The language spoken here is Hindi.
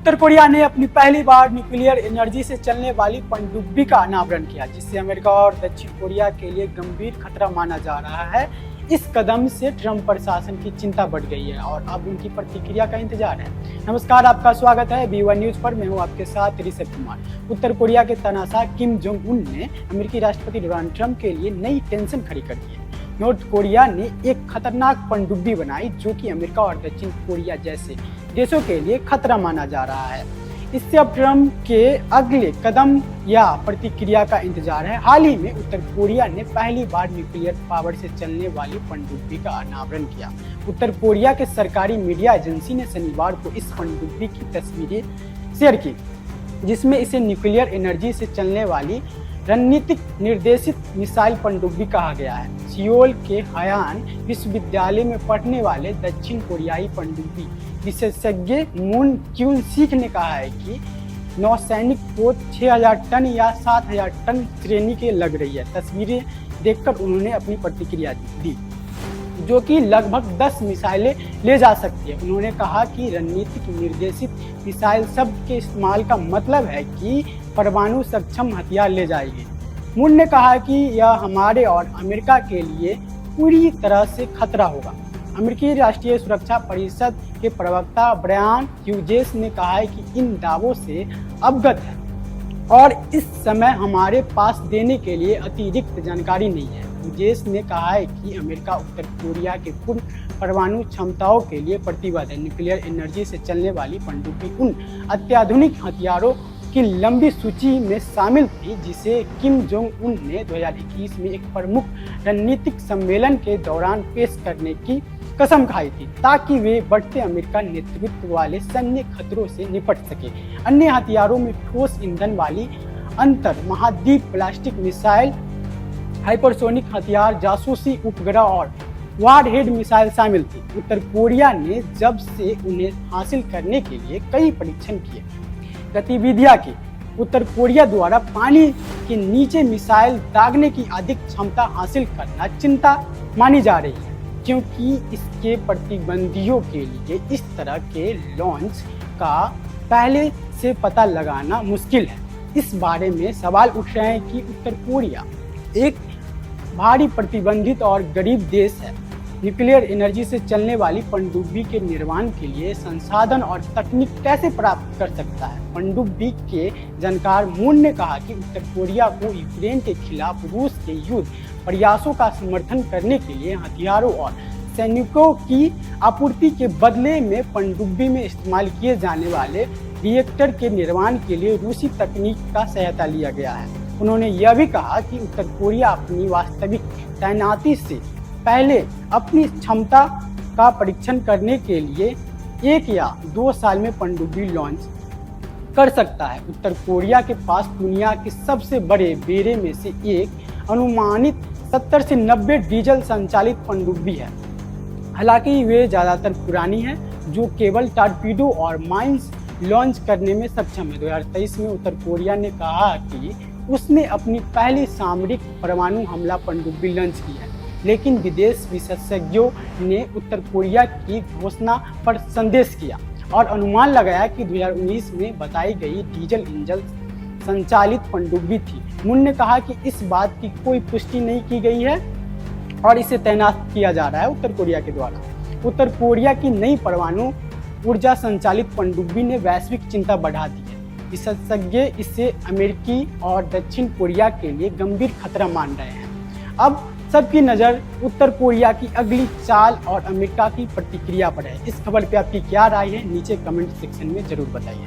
उत्तर कोरिया ने अपनी पहली बार न्यूक्लियर एनर्जी से चलने वाली पनडुब्बी का अनावरण किया, जिससे अमेरिका और दक्षिण कोरिया के लिए गंभीर खतरा माना जा रहा है। इस कदम से ट्रंप प्रशासन की चिंता बढ़ गई है और अब उनकी प्रतिक्रिया का इंतजार है। नमस्कार, आपका स्वागत है B1 न्यूज पर। मैं हूं आपके साथ ऋषभ कुमार। उत्तर कोरिया के तानाशाह किम जोंग उन ने अमेरिकी राष्ट्रपति डोनाल्ड ट्रंप के लिए नई टेंशन खड़ी कर दी है। नॉर्थ कोरिया ने एक खतरनाक पनडुब्बी बनाई, जो कि अमेरिका और दक्षिण कोरिया जैसे देशों के लिए खतरा माना जा रहा है। इससे अब ट्रंप के अगले कदम या प्रतिक्रिया का इंतजार है। हाल ही में उत्तर कोरिया ने पहली बार न्यूक्लियर पावर से चलने वाली पनडुब्बी का अनावरण किया। उत्तर कोरिया के सरकारी मीडिया एजेंसी ने शनिवार को इस पनडुब्बी की तस्वीरें शेयर की, जिसमें इसे न्यूक्लियर एनर्जी से चलने वाली रणनीतिक निर्देशित मिसाइल पनडुब्बी कहा गया है। सियोल के हयान विश्वविद्यालय में पढ़ने वाले दक्षिण कोरियाई पनडुब्बी विशेषज्ञ मून क्यून सिक ने कहा है कि नौसैनिक पोत 6000 टन या 7000 टन श्रेणी के लग रही है। तस्वीरें देखकर उन्होंने अपनी प्रतिक्रिया दी, जो कि लगभग 10 मिसाइलें ले जा सकती है। उन्होंने कहा कि रणनीतिक निर्देशित मिसाइल शब्द के इस्तेमाल का मतलब है कि परमाणु सक्षम हथियार ले जाएगी। मून ने कहा कि यह हमारे और अमेरिका के लिए पूरी तरह से खतरा होगा। अमेरिकी राष्ट्रीय सुरक्षा परिषद के प्रवक्ता ब्रायन ह्यूजेस ने कहा है कि इन दावों से अवगत है और इस समय हमारे पास देने के लिए अतिरिक्त जानकारी नहीं है। ह्यूजेस ने कहा है कि अमेरिका उत्तर कोरिया के पूर्ण परमाणु क्षमताओं के लिए प्रतिबद्ध है। न्यूक्लियर एनर्जी से चलने वाली पनडुब्बी उन अत्याधुनिक हथियारों की लंबी सूची में शामिल थी, जिसे किम जोंग उन ने 2021 में एक प्रमुख रणनीतिक सम्मेलन के दौरान पेश करने की कसम खाई थी, ताकि वे बढ़ते अमेरिका नेतृत्व वाले सैन्य खतरों से निपट सके। अन्य हथियारों में ठोस ईंधन वाली अंतर महाद्वीप प्लास्टिक मिसाइल, हाइपरसोनिक हथियार, जासूसी उपग्रह और वारहेड मिसाइल शामिल थी। उत्तर कोरिया ने जब से उन्हें हासिल करने के लिए कई परीक्षण किए गतिविधियां की। उत्तर कोरिया द्वारा पानी के नीचे मिसाइल दागने की अधिक क्षमता हासिल करना चिंता मानी जा रही है, क्योंकि इसके प्रतिबंधियों के लिए इस तरह के लॉन्च का पहले से पता लगाना मुश्किल है। इस बारे में सवाल उठ रहे हैं कि उत्तर कोरिया एक भारी प्रतिबंधित और गरीब देश है। न्यूक्लियर एनर्जी से चलने वाली पनडुब्बी के निर्माण के लिए संसाधन और तकनीक कैसे प्राप्त कर सकता है? पनडुब्बी के जानकार मून ने कहा कि उत्तर कोरिया को यूक्रेन के खिलाफ रूस के युद्ध प्रयासों का समर्थन करने के लिए हथियारों और सैनिकों की आपूर्ति के बदले में पनडुब्बी में इस्तेमाल किए जाने वाले रिएक्टर के निर्माण के लिए रूसी तकनीक का सहायता लिया गया है। उन्होंने यह भी कहा कि उत्तर कोरिया अपनी वास्तविक तैनाती से पहले अपनी क्षमता का परीक्षण करने के लिए 1 या 2 साल में पनडुब्बी लॉन्च कर सकता है। उत्तर कोरिया के पास दुनिया के सबसे बड़े बेड़े में से एक अनुमानित 70 से 90 डीजल संचालित पनडुब्बी है। हालांकि वे ज़्यादातर पुरानी है, जो केवल टॉर्पीडो और माइंस लॉन्च करने में सक्षम है। 2023 में उत्तर कोरिया ने कहा कि उसने अपनी पहली सामरिक परमाणु हमला पनडुब्बी लॉन्च की है, लेकिन विदेश विशेषज्ञों ने उत्तर कोरिया की घोषणा पर संदेह किया और अनुमान लगाया कि 2019 में बताई गई डीजल इंजन संचालित पनडुब्बी थी। मून ने कहा कि इस बात की कोई पुष्टि नहीं की गई है और इसे तैनात किया जा रहा है उत्तर कोरिया के द्वारा। उत्तर कोरिया की नई परमाणु ऊर्जा संचालित पनडुब्बी ने वैश्विक चिंता बढ़ा दी है। विशेषज्ञ इसे अमेरिकी और दक्षिण कोरिया के लिए गंभीर खतरा मान रहे हैं। अब सबकी नज़र उत्तर कोरिया की अगली चाल और अमेरिका की प्रतिक्रिया पर है। इस खबर पे आपकी क्या राय है? नीचे कमेंट सेक्शन में जरूर बताइए।